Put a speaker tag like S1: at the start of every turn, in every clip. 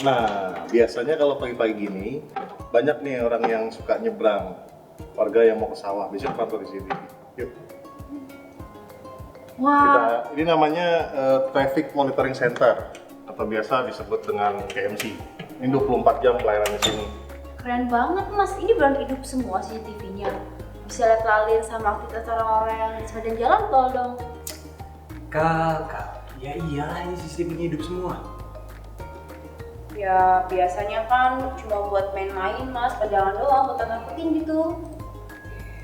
S1: Nah, biasanya kalau pagi-pagi gini, banyak nih orang yang suka nyebrang. Warga yang mau ke sawah, biasanya kantor di sini. Yuk,
S2: Wah,
S1: ini namanya Traffic Monitoring Center, atau biasa disebut dengan TMC. Ini 24 jam pelayanan di sini.
S2: keren banget mas. Ini beneran hidup semua CCTV-nya. Bisa lihat lalir sama aktivitas orang-orang yang di sepanjang jalan tol dong.
S3: Kak, ya iyalah ini CCTV-nya hidup semua.
S2: Ya biasanya kan cuma buat main-main mas, panjangan doang buat nakutin gitu.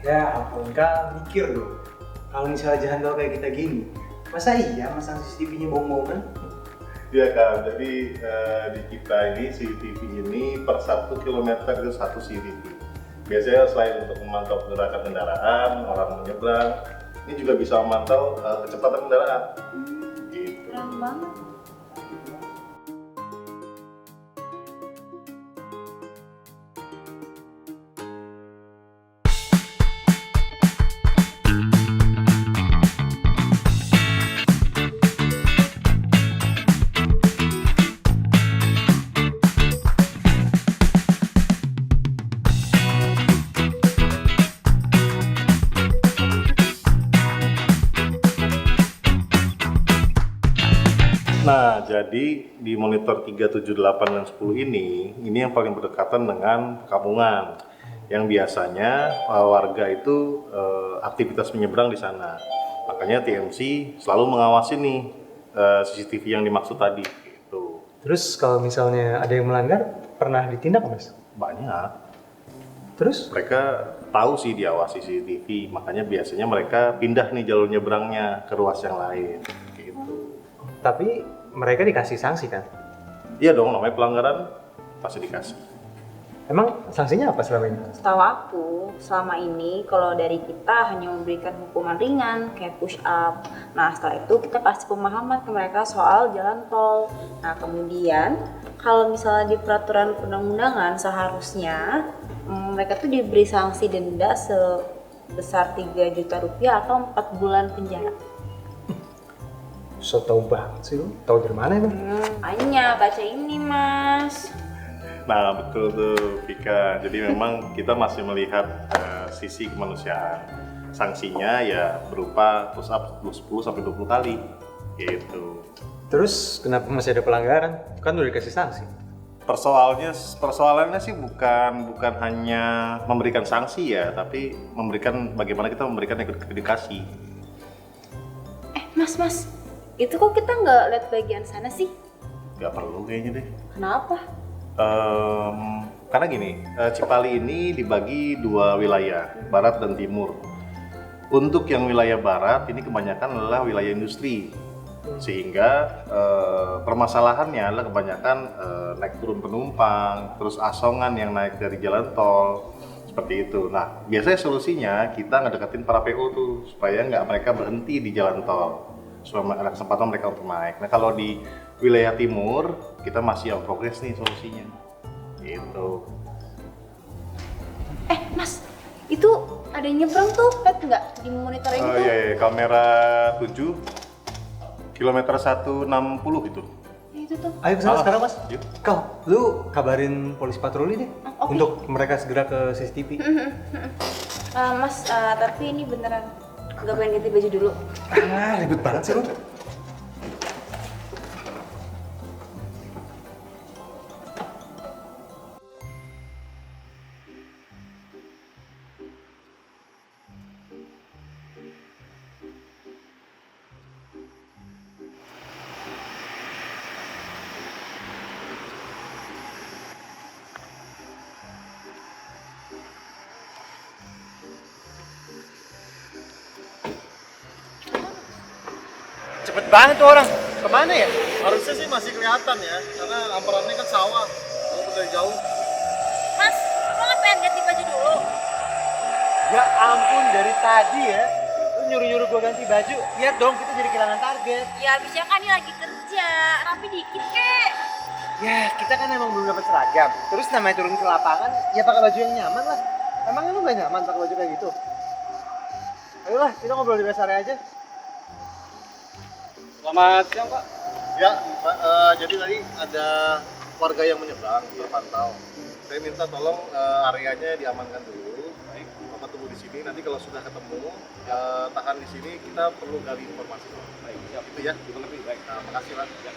S3: Ya ampun Kak, mikir dong. Kalau misalnya jalan tol kayak kita gini, masa iya masang CCTV-nya bohong-bohongan?
S1: Iya kan, jadi di kita ini CCTV ini per 1 kilometer itu 1 CCTV. Biasanya selain untuk memantau pergerakan kendaraan, orang menyeberang, ini juga bisa memantau kecepatan kendaraan. Gitu.
S2: Keren banget.
S1: Nah, jadi di monitor 3, 7, 8, dan 10 ini yang paling berdekatan dengan perkampungan. Yang biasanya warga itu aktivitas menyeberang di sana. Makanya TMC selalu mengawasi nih CCTV yang dimaksud tadi. Gitu.
S3: Terus kalau misalnya ada yang melanggar, pernah ditindak Mas?
S1: Banyak.
S3: Terus?
S1: Mereka tahu sih diawasi CCTV, makanya biasanya mereka pindah nih jalur nyebrangnya ke ruas yang lain. Gitu.
S3: Tapi mereka dikasih sanksi kan?
S1: Iya dong, namanya pelanggaran pasti dikasih.
S3: Emang sanksinya apa selama ini?
S2: Setahu aku, selama ini kalau dari kita hanya memberikan hukuman ringan kayak push up. Nah setelah itu kita kasih pemahaman ke mereka soal jalan tol. Nah kemudian kalau misalnya di peraturan perundang-undangan seharusnya mereka tuh diberi sanksi denda sebesar 3 juta rupiah atau 4 bulan penjara.
S3: So tau banget sih lu, tau dari mana emang?
S2: Hanya baca ini mas.
S1: Nah betul tuh Vika, jadi memang kita masih melihat sisi kemanusiaan. Sanksinya ya berupa push up 10-20 kali gitu.
S3: Terus kenapa masih ada pelanggaran? Kan udah dikasih sanksi.
S1: Persoalannya sih bukan hanya memberikan sanksi ya, tapi bagaimana kita memberikan edukasi.
S2: Mas, itu kok kita nggak lihat bagian sana sih?
S1: Gak perlu kayaknya deh.
S2: Kenapa?
S1: Karena gini, Cipali ini dibagi 2 wilayah, barat dan timur. Untuk yang wilayah barat ini kebanyakan adalah wilayah industri, sehingga permasalahannya adalah kebanyakan naik turun penumpang, terus asongan yang naik dari jalan tol, seperti itu. Nah, biasanya solusinya kita ngedeketin para PO tuh, supaya nggak mereka berhenti di jalan tol, supaya ada kesempatan mereka untuk naik. Nah, kalau di wilayah timur, kita masih on progress nih solusinya. Gitu.
S2: Mas, itu ada yang nyebrang tuh, lihat nggak di monitor ini
S1: Oh
S2: tuh?
S1: iya, kamera 7, kilometer 160 gitu.
S2: Ya, itu tuh.
S3: Ayo kesana sekarang Mas.
S1: Yuk.
S3: Kau, lu kabarin polisi patroli deh.
S2: Oke.
S3: Untuk mereka segera ke CCTV.
S2: Mas, tapi ini beneran nggak pengen ganti baju dulu.
S3: Ribet banget sih lu. Cepet banget tuh orang. Kemana ya?
S4: Harusnya sih masih kelihatan ya, karena hamparannya kan sawah. Kalau dari jauh.
S2: Mas, lo nggak pengen ganti baju dulu?
S3: Ya ampun, dari tadi ya. Lu nyuruh-nyuruh gua ganti baju. Lihat dong, kita jadi kehilangan target.
S2: Ya abisnya kan ini lagi kerja, rapi dikit kek.
S3: Ya, kita kan emang belum dapat seragam. Terus namanya turun ke lapangan, ya pakai baju yang nyaman lah. Emangnya lu gak nyaman pakai baju kayak gitu? Ayolah, kita ngobrol di rest area aja.
S4: Selamat siang Pak. Ya, Pak, jadi tadi ada
S1: warga yang menyeberang terpantau. Saya minta tolong areanya diamankan dulu. Baik, Bapak tunggu di sini. Nanti kalau sudah ketemu, tahan di sini. Kita perlu gali informasi. Baik, siap. Itu ya, lebih baik. Nah, makasih Pak. Ya.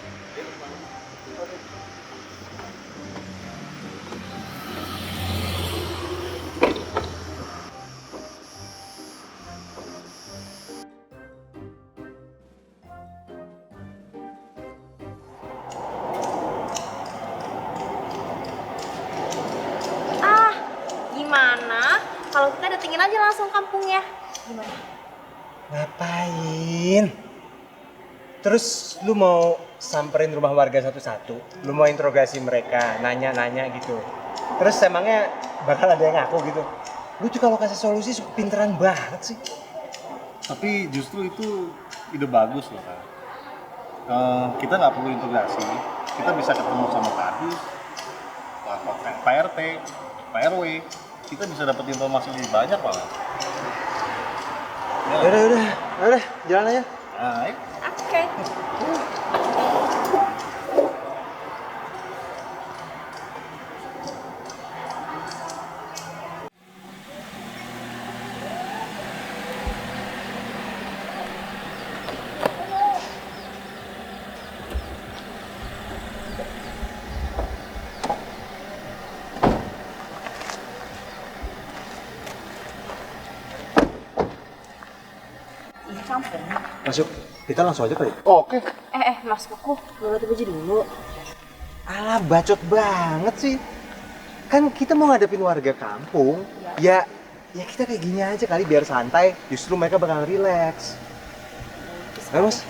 S2: Ah, gimana kalau kita datengin aja langsung kampungnya? Gimana?
S3: Ngapain? Terus lu mau samperin rumah warga satu-satu? Lu mau interogasi mereka, nanya-nanya gitu? Terus emangnya bakal ada yang ngaku gitu? Lu tuh kalau kasih solusi suka pinteran banget sih.
S1: Tapi justru itu ide bagus loh Kak. Kita nggak perlu integrasi, kita bisa ketemu sama Kadis, Pak RT, Pak RW, kita bisa dapat informasi lebih banyak malah.
S3: Udah, jalan aja.
S2: Oke. Ini kampung.
S3: Masuk, kita langsung aja kali.
S1: Oke.
S2: Mas Koko, lu lihat baju dulu.
S3: Alah, bacot banget sih. Kan kita mau ngadepin warga kampung. Ya kita kayak gini aja kali biar santai. Justru mereka bakal relax. Ayo Mas.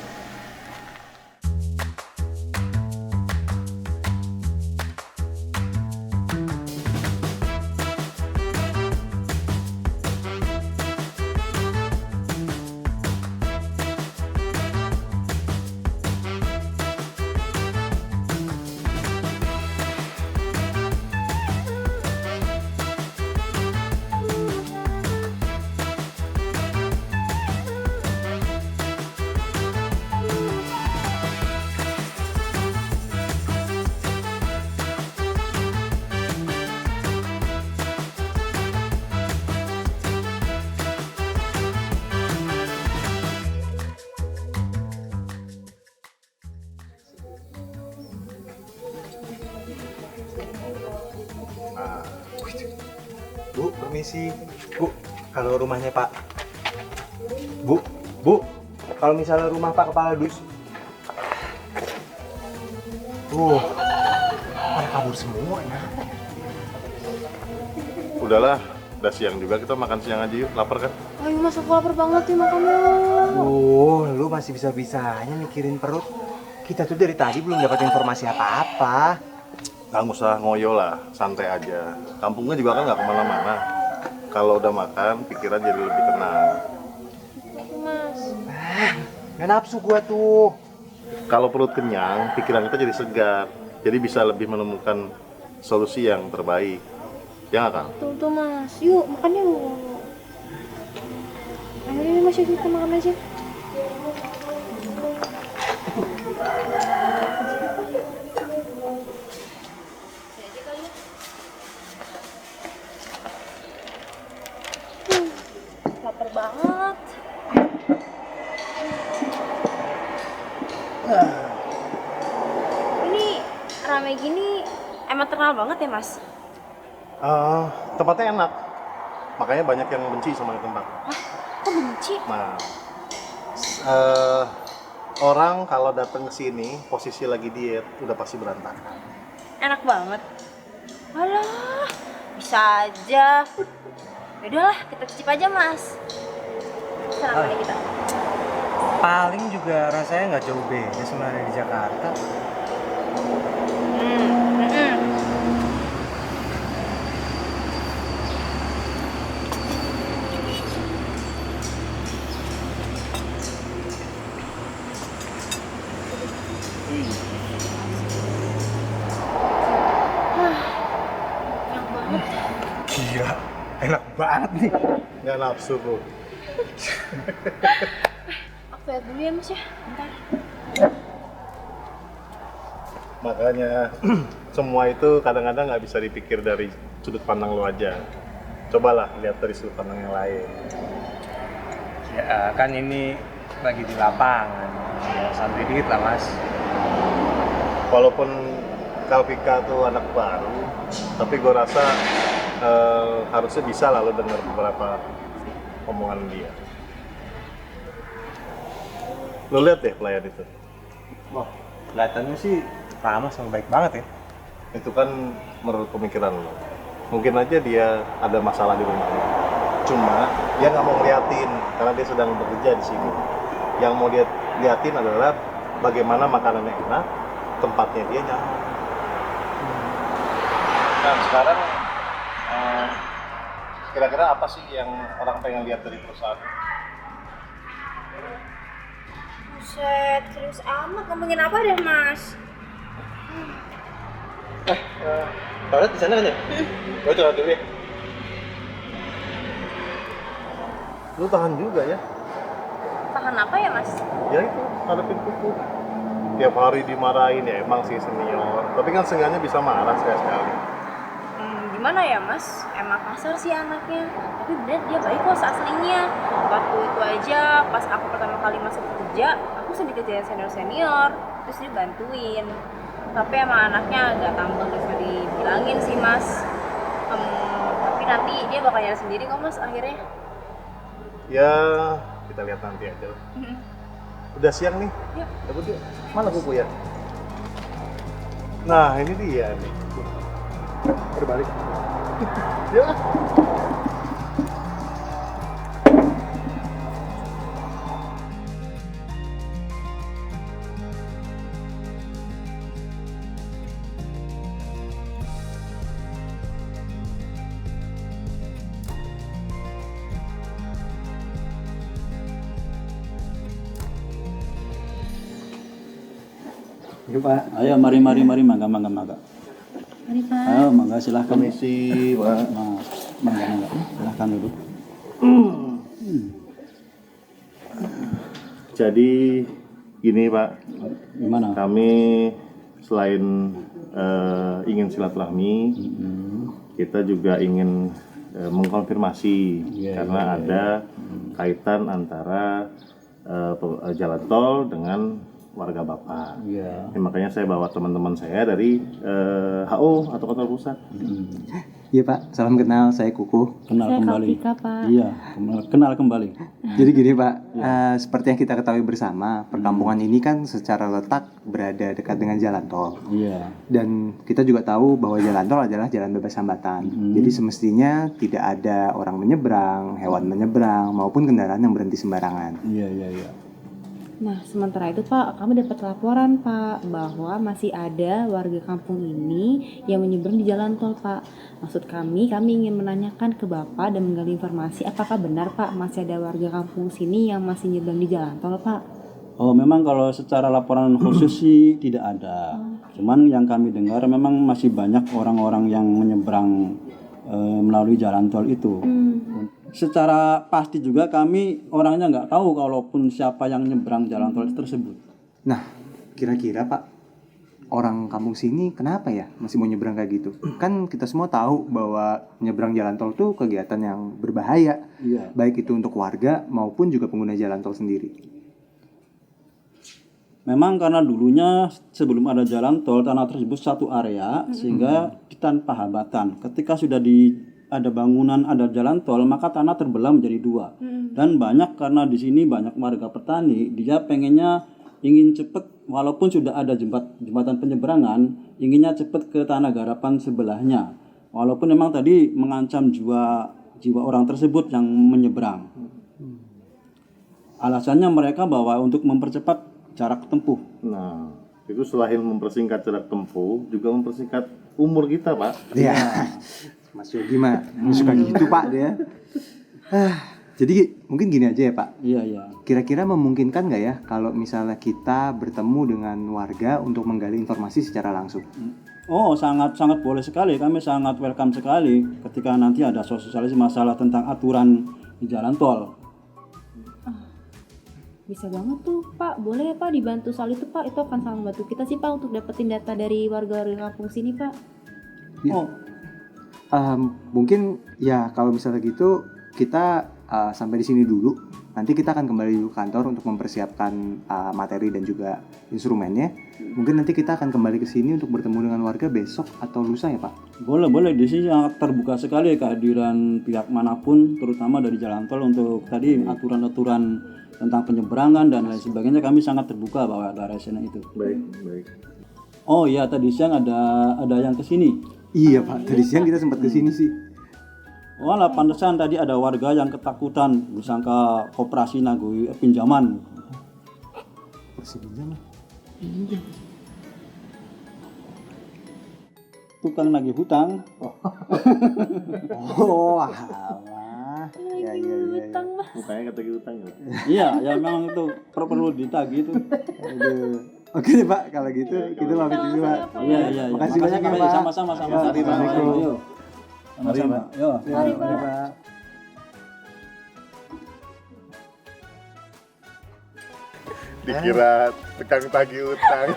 S3: Bu, permisi. Bu, kalau rumahnya Pak. Bu, kalau misalnya rumah Pak Kepala Dus. Pada kabur semua ya.
S1: Udahlah, udah siang juga, kita makan siang aja yuk. Lapar kan?
S2: Ayo Mas, aku lapar banget nih, makan
S3: Lu masih bisa-bisanya mikirin perut. Kita tuh dari tadi belum dapat informasi apa-apa.
S1: Nggak usah ngoyo lah, santai aja. Kampungnya juga kan nggak kemana-mana. Kalau udah makan, pikiran jadi lebih tenang.
S2: Mas.
S3: Nggak nafsu gua tuh.
S1: Kalau perut kenyang, pikiran kita jadi segar. Jadi bisa lebih menemukan solusi yang terbaik. Ya nggak, Kang?
S2: Tuh Mas, yuk makan yuk. Ayo deh Mas, yuk kita makan aja. Lapar banget. Ini rame gini emang terkenal banget ya Mas?
S1: Tempatnya enak. Makanya banyak yang benci sama tempat.
S2: Kok benci?
S1: Nah, orang kalau datang ke sini posisi lagi diet udah pasti berantakan.
S2: Enak banget. Alah, bisa aja. Yaudahlah, kita cicip aja Mas. Senang kali kita.
S3: Paling juga rasanya nggak jauh beda sama yang di Jakarta. Gila, enak banget nih.
S1: Nggak nafsu, Bu.
S2: Aku lihat dulu ya Mas ya, bentar.
S1: Makanya semua itu kadang-kadang nggak bisa dipikir dari sudut pandang lu aja. Cobalah lihat dari sudut pandang yang lain.
S3: Ya kan ini lagi di lapangan, ya santai dikit lah mas.
S1: Walaupun Kalpika tuh anak baru, tapi gue rasa harusnya bisa lah lo dengar beberapa omongan dia. Lo lihat deh pelayan itu.
S3: Wah, kelihatannya sih ramah sama baik banget ya.
S1: Itu kan menurut pemikiran lo. Mungkin aja dia ada masalah di rumahnya. Cuma dia nggak mau ngeliatin karena dia sedang bekerja di sini. Yang mau dia liatin adalah bagaimana makanannya enak, tempatnya dia nyaman. Nah sekarang kira-kira apa sih yang orang pengen lihat dari perusahaan?
S2: Buset, serius amat ngomongin apa deh mas?
S3: Toilet di sana kan ya? Gue coba dulu ya.
S1: Lu tahan juga ya?
S2: Tahan apa ya mas?
S1: Ya itu, hadapin kuku. Tiap hari dimarahin ya emang sih senior. Tapi kan seenggaknya bisa marah sekali-sekali.
S2: Gimana ya mas? Emang kasar sih anaknya. Tapi bener dia baik kok aslinya. Waktu itu aja pas aku pertama kali masuk kerja, aku sedikit kerjain senior-senior. Terus dia bantuin. Tapi emang anaknya agak tambah bisa dibilangin sih mas. Tapi nanti dia bakal nyari sendiri kok mas akhirnya.
S1: Ya, kita lihat nanti aja lah. Udah siang nih.
S2: Yuk.
S1: Cabut yuk. Mana kuku ya? Nah, ini dia nih. Berbalik. Yuk.
S3: Yuk Pak.
S5: Ayo mari mangga.
S2: Mari pak.
S5: Ayo mangga silahkan.
S1: Permisi, Pak.
S5: Mangga. Silahkan duduk.
S1: Jadi gini, Pak.
S5: Gimana?
S1: Kami selain ingin silaturahmi, kita juga ingin mengkonfirmasi karena ada kaitan antara jalan tol dengan warga Bapak.
S5: Iya.
S1: Ya, makanya saya bawa teman-teman saya dari HO atau Kota Pusat.
S3: Iya Pak, salam kenal, saya Kuku.
S5: Kenal
S2: Saya
S5: kembali.
S2: Kalpika, Pak.
S5: Iya, kenal kembali.
S3: Jadi gini Pak, seperti yang kita ketahui bersama, perkampungan ini kan secara letak berada dekat dengan jalan tol.
S5: Iya.
S3: Dan kita juga tahu bahwa jalan tol adalah jalan bebas hambatan. Jadi semestinya tidak ada orang menyeberang, hewan menyeberang, maupun kendaraan yang berhenti sembarangan.
S5: Iya.
S2: Nah, sementara itu Pak, kami dapat laporan Pak bahwa masih ada warga kampung ini yang menyeberang di jalan tol Pak. Maksud kami ingin menanyakan ke Bapak dan menggali informasi apakah benar Pak masih ada warga kampung sini yang masih nyeberang di jalan tol Pak?
S5: Oh, memang kalau secara laporan khusus sih tidak ada. Cuman yang kami dengar memang masih banyak orang-orang yang menyeberang melalui jalan tol itu. Secara pasti juga kami orangnya nggak tahu kalaupun siapa yang nyebrang jalan tol tersebut.
S3: Nah, kira-kira Pak, orang kampung sini kenapa ya masih mau nyebrang kayak gitu? Kan kita semua tahu bahwa nyebrang jalan tol itu kegiatan yang berbahaya.
S5: Iya.
S3: Baik itu untuk warga maupun juga pengguna jalan tol sendiri.
S5: Memang karena dulunya sebelum ada jalan tol tanah tersebut satu area sehingga tanpa hambatan. Ketika sudah ada bangunan, ada jalan tol, maka tanah terbelah menjadi dua. Dan banyak karena di sini banyak warga petani, dia pengennya ingin cepat walaupun sudah ada jembatan penyeberangan, inginnya cepat ke tanah garapan sebelahnya. Walaupun memang tadi mengancam jiwa orang tersebut yang menyeberang. Alasannya mereka bahwa untuk mempercepat jarak tempuh.
S1: Nah, itu selain mempersingkat jarak tempuh, juga mempersingkat umur kita, Pak.
S3: Iya. Mas Yogi mah suka gitu Pak dia. Jadi mungkin gini aja ya Pak.
S5: Iya.
S3: Kira-kira memungkinkan nggak ya kalau misalnya kita bertemu dengan warga untuk menggali informasi secara langsung?
S5: Oh, sangat boleh sekali. Kami sangat welcome sekali ketika nanti ada sosialisasi masalah tentang aturan di jalan tol.
S6: Bisa banget tuh Pak, boleh ya Pak dibantu soal itu Pak, itu akan sangat membantu kita sih Pak untuk dapetin data dari warga-warga kampung sini Pak.
S5: Oh,
S3: Mungkin ya kalau misalnya gitu kita sampai di sini dulu. Nanti kita akan kembali dulu kantor untuk mempersiapkan materi dan juga instrumennya. Mungkin nanti kita akan kembali ke sini untuk bertemu dengan warga besok atau lusa ya Pak.
S5: boleh, di sini sangat terbuka sekali kehadiran pihak manapun, terutama dari jalan tol untuk tadi aturan-aturan tentang penyeberangan dan lain sebagainya, kami sangat terbuka bahwa ke arah sana itu.
S1: Baik.
S5: Oh iya, tadi siang ada yang kesini.
S3: Iya Pak, tadi siang kita sempat ke sini sih.
S5: Walah, pantesan tadi ada warga yang ketakutan disangka koperasi nagih pinjaman.
S3: Masih pinjam lah.
S5: Tukang nagih hutang.
S3: Oh, alah. Ya.
S6: Utang Mas.
S1: Mukanya kata utang ya.
S5: Iya, ya memang itu perlu ditagih itu.
S3: Aduh. Oke deh Pak, kalau gitu kita pamit dulu Pak.
S5: Iya.
S3: Makasih banyak ya, Pak.
S5: Sama-sama.
S3: Ya, Assalamualaikum.
S5: Ayo. Sama-sama. Yo.
S3: Mari Pak.
S1: Dikira tukang tagih utang.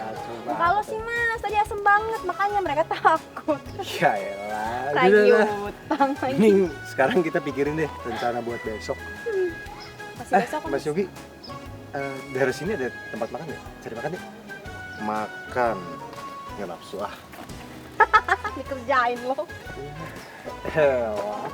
S2: Kalau sih Mas, tadi asem banget, makanya mereka takut.
S3: Ya elah.
S2: Lagi
S3: Udah.
S2: utang lagi.
S3: Mending sekarang kita pikirin deh rencana buat besok.
S2: Masih besok kan?
S3: Mas Yogi, daerah sini ada tempat makan nggak? Cari makan yuk.
S1: Makan. Nggak nafsu ah.
S2: Dikerjain loh.
S3: Elah.